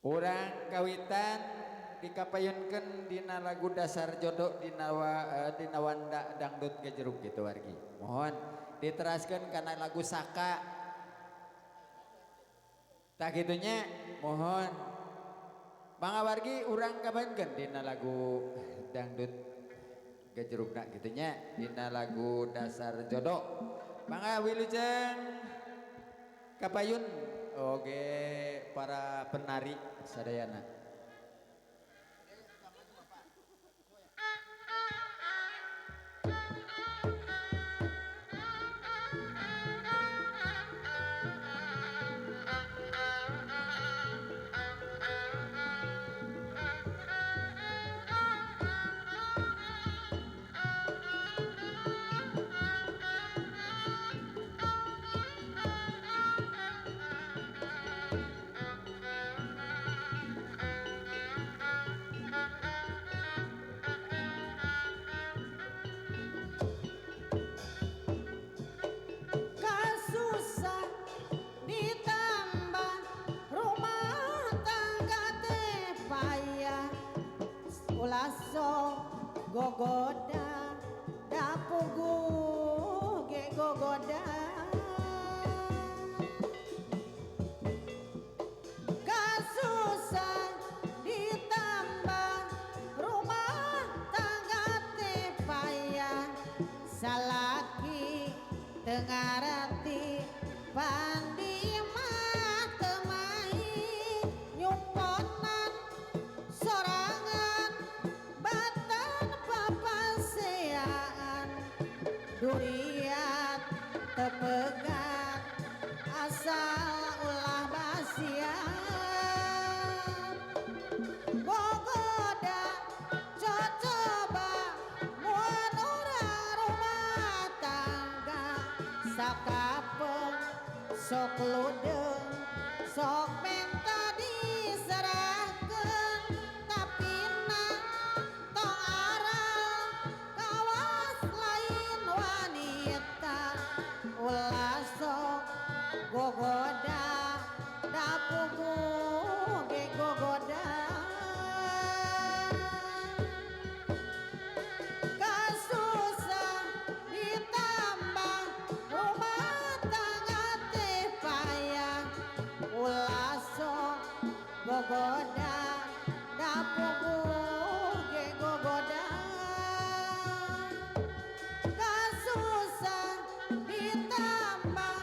Urang kawitan dikapayunkeun dina lagu dasar jodoh dina wanda dangdut gejeruk gitu wargi. Mohon diteraskeun kana lagu Saka. Tak gitunya mohon mangga wargi urang kabayunkeun dina lagu dangdut gejerukna gitunya dina lagu dasar jodoh. Mangga wilujeng kapayun oge para penari sadayana. Ulaso gogoda dapugu ge gogoda kasusan ditambah rumah tangga teh payah salaki tengarati pandi mah temai nyumponan sorangan batan papaseaan duriat tepegat asal ulah basian gogoda cocoba muan urang rumah tangga sakapeng sok ludeng sok minta diserahkeun tapina tong aral kawas lain wanita ulah sok gogoda dapugu ge gogoda kasusah ditambah rumah tangga teh payah ulah sok gogoda dapugu ge gogoda kasusah ditambah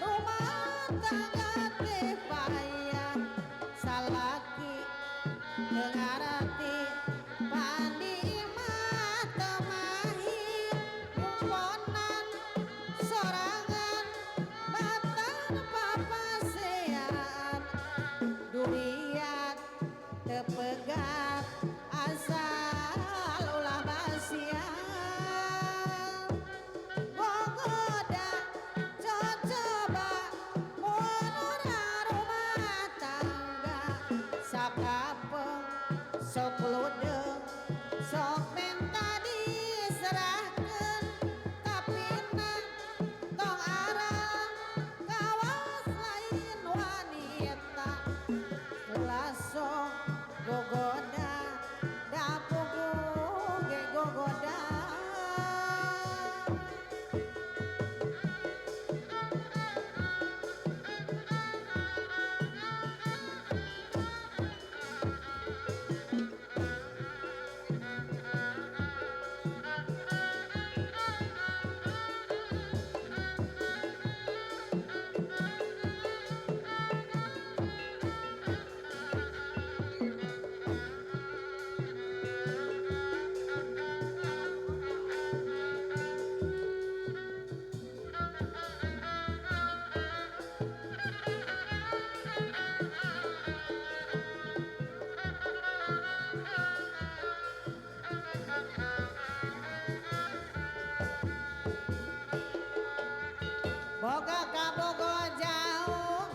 rumah tangga teh payah salaki dengarati pandi mah temahi nyumponan sorangan batan papasean duriat tepegat asal ulah basian gogoda cocoba muan urang rumah tangga sakapeng sok ludeng sok minta diserahkeun tapina tong arang kawas lain wanita ulah sok gogoda dapugu ge gogoda boga ka bogo jauh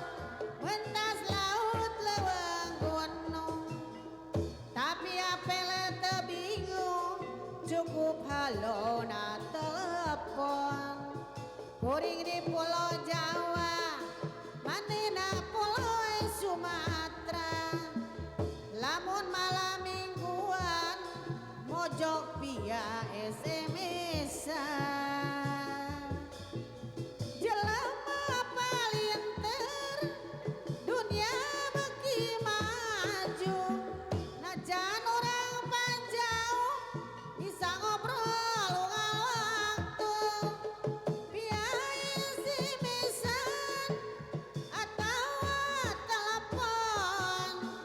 wentas laut leuweung gunung tapi apele teu bingung cukup halona telepon kuring di pulau Jawa manehna pulau Sumatera mojok via SMS-an. Jelema palinter dunia beki maju, najan orang panjauh bisa ngobrol waktu via SMS-an atau telepon.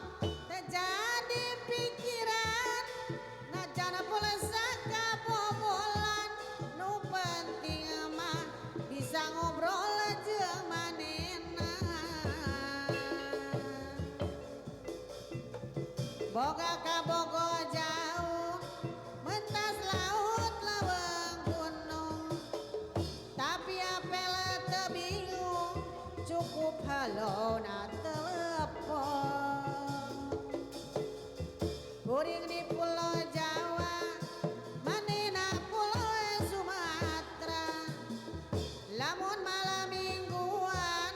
Terjadi pikiran najan pulsa kabobolan, nu penting mah bisa ngobrol jeung manehna. Boga kabogo jauh mentas laut leuweung gunung, tapi apel teu bingung cukup halo na telepon. Kuring di Pulau Jawa, manehna Pulau Sumatera, lamun malam mingguan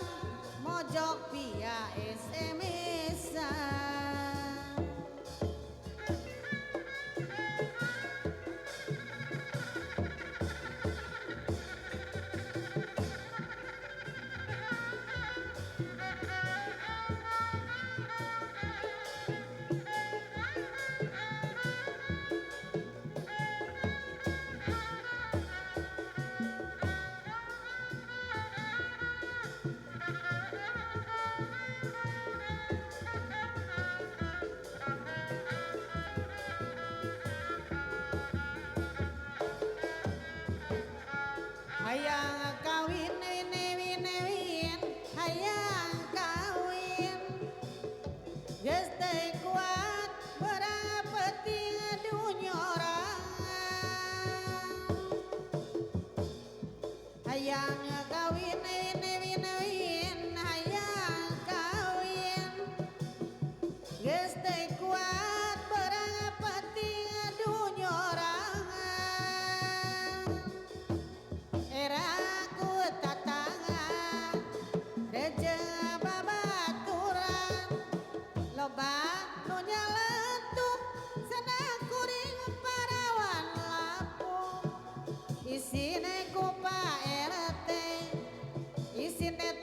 mojok via SMS-an. Hayang kawin win, hayang kawin, geus teu kuat beurang penting dunya orang. Hayang kawin win, hayang kawin, geus teu kuat beurang penting dunya orang. Era ku tatangga rejeng babaturan, loba nu nyeletuk senang kuring parawan lapung. Isine ku Pak RT, isine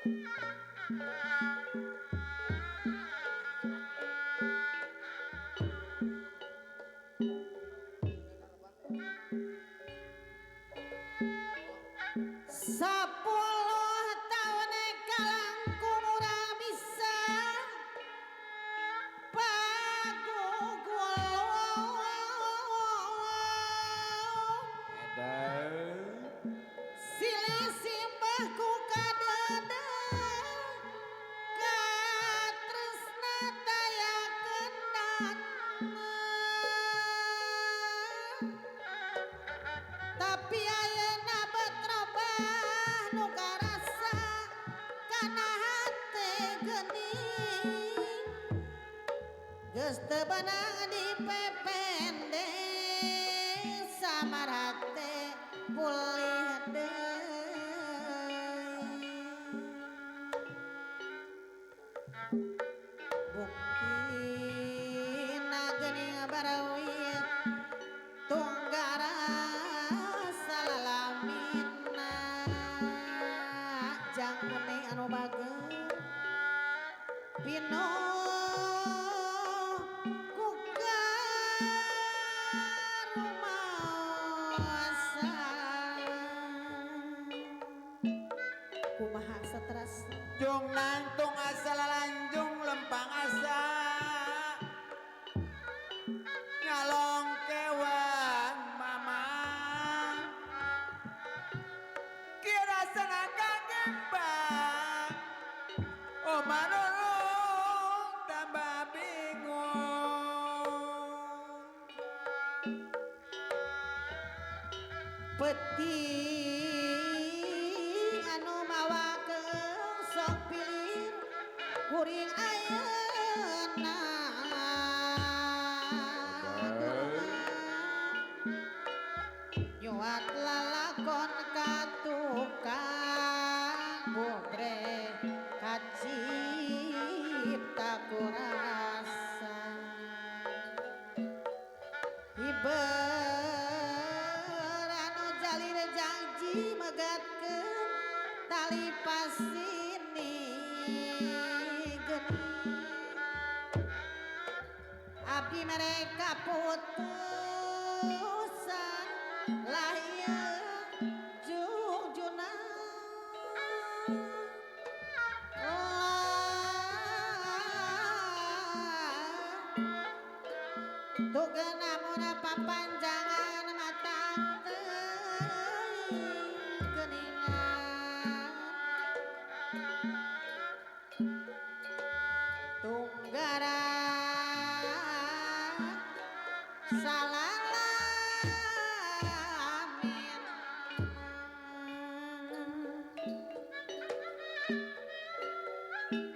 Sepuluh tahun kalangkung ora bisa pagugul silih simbahku kadada katresna tayakeun datna tapi ayeuna betrobah nu karasa kana hate geuning geus teu beunang dipepende samar hate pulih deui buktina geuning barawit tunggara salalamina jang kuning anu bageut pino ku karumaosan kumaha saterasna Jung nantung asal lanjung lempang asa ngalong kewan mama kira sana kagembang oh manulung tambah bingung peti anu mawakeun sok pilih kuring ayeuna nyuat lalakon katukang bubre kacipta kurasa hiber anu jalin janji megatkeun tali pasini geuning abdi mereka putusan lah ieu junjuna tugena mun papanjangan matang teuing geuningan tunggara salalamin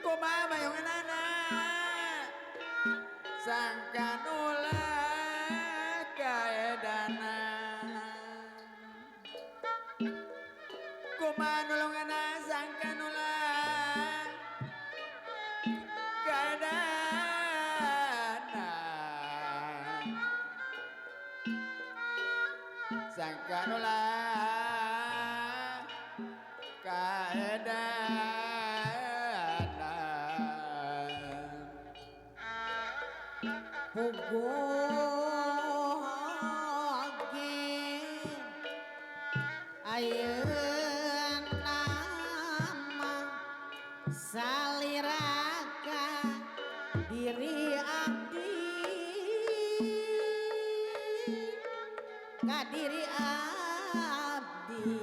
kumaha mayonganana sangkan ulah kaedana kumaha nulunganna sangkan ulah kaedana sangkan ulah kaedana puguh ayeuna mah saliraka diri abdi ka diri abdi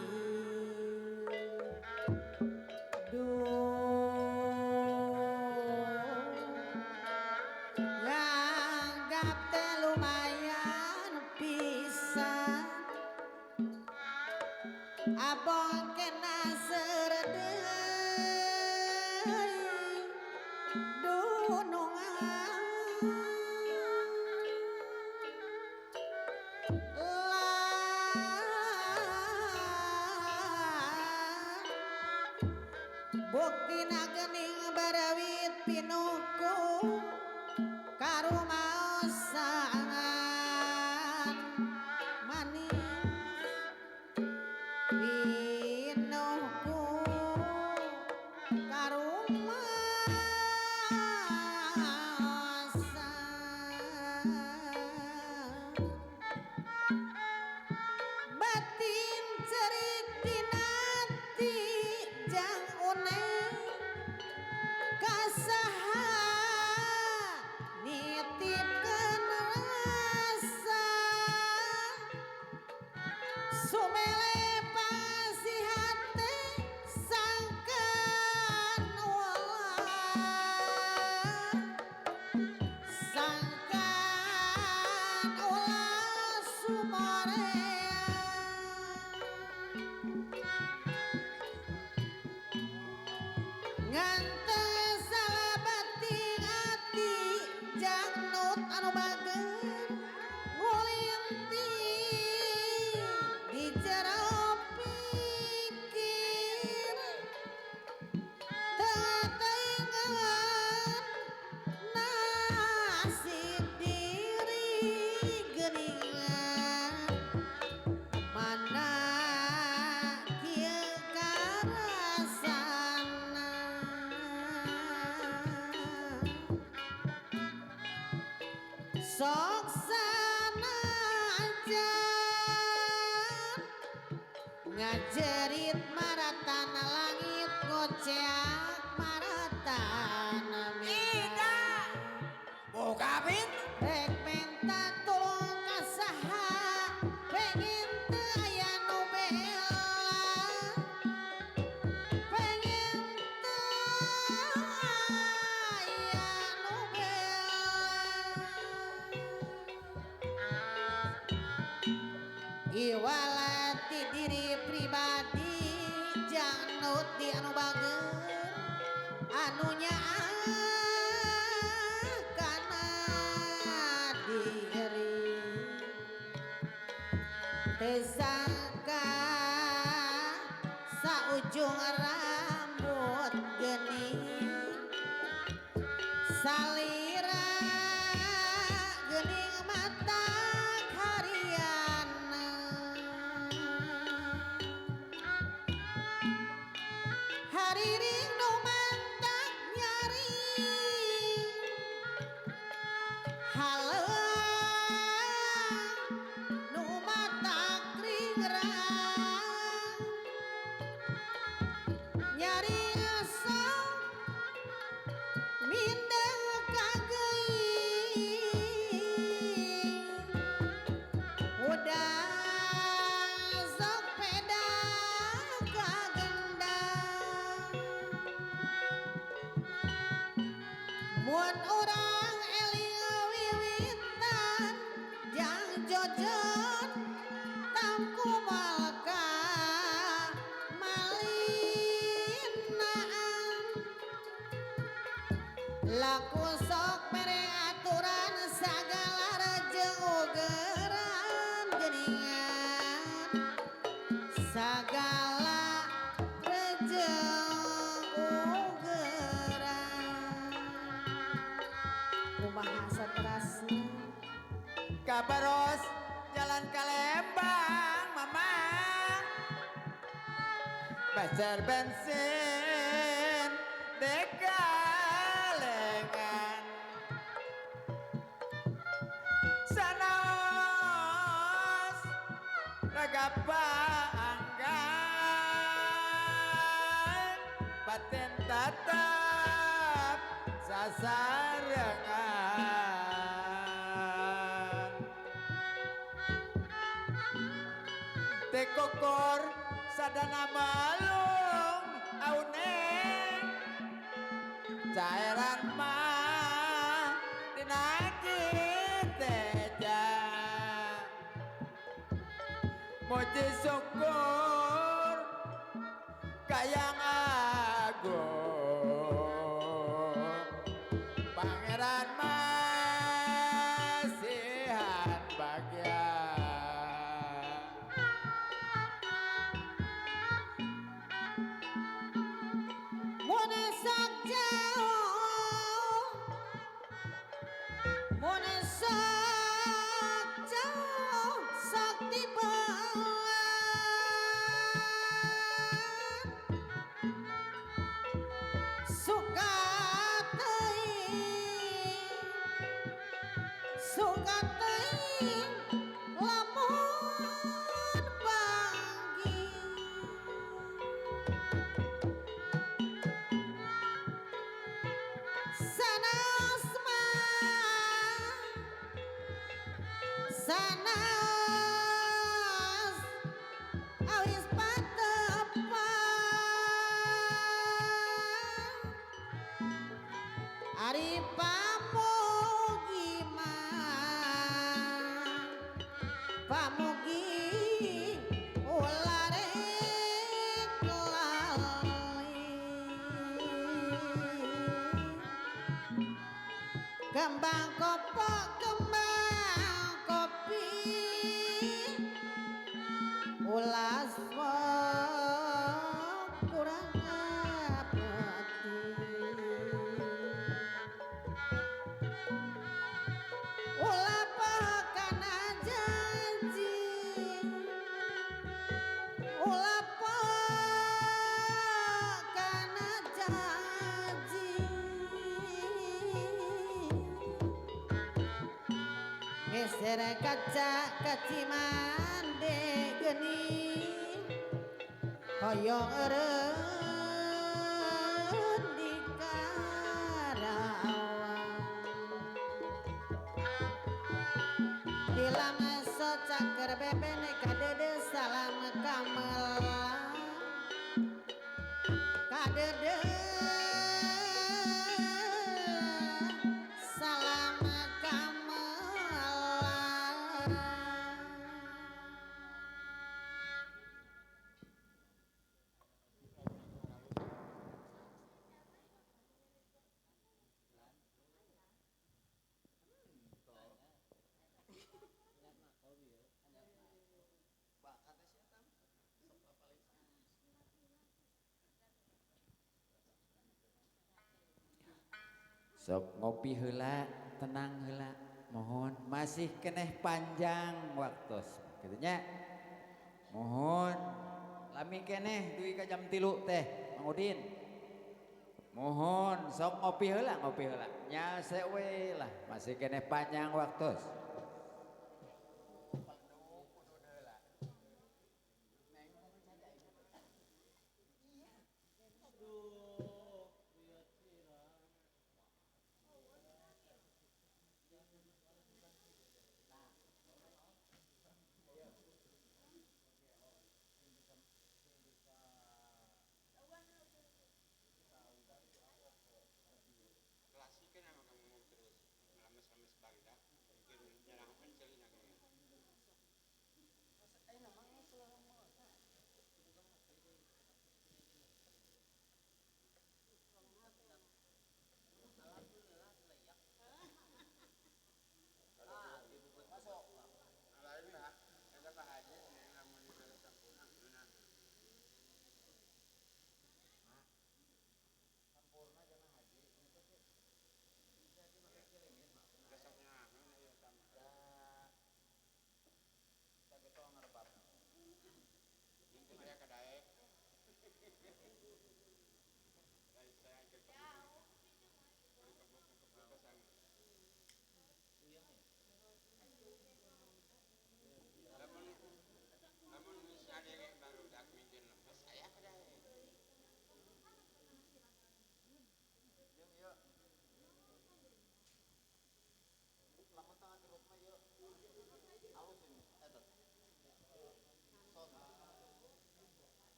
nganggap teh lumayan pisan abong kena seredeuy dunungan buktina geuning barawit pinuku karumaosan manis pinuku ngajerit maratana langit ngoceak maratana Ida buka pin rek minta tulung kasaha pengen teu aya nu bela pengen teu aya nu bela iwalati diri pribadi janut di anu bager anu kana diri tersangka saujung rambut geuning salira geuning mata hariana hariring nu mantak nyari haleung nu matak ringrang nyari asa mindeng kageuing udah sok peda kagendang mun urang eling wiwitan jang jojon tangku malka malinaan laku sok mere aturan sagala rejeng ugeran geuningan sagala rejeng ugeran kumaha saterasna kabaros jalan ka Lembang mamang Pasar bensin dekalengan sanos raga paanggan paten tatap sasarengan tekokor sadana malung auneng cairan mah dina teja moji syukur kayang agung pangeran masihan bagya mun sok jauh mun sok jauh sok tibaan suka teuing lamun panggih sanas sanas awis patepan ari pamugi mah pamugi ulah rek lali kembang kopok kembang kopi ulas kurang apati ulah pakana janji ulah pakana janji geser kaca kacimande geuning hoyong eureun di Karawang Hilang secaker bebene kadede salam kamelang kadede salam kamelang Sok ngopi heula, tenang heula. Mohon masih keneh panjang waktu kitu nya. Mohon lami keneh duwi ka jam 3 teh Mang Udin. Mohon sok ngopi heula, ngopi heula. Nya sewe lah masih keneh panjang waktu.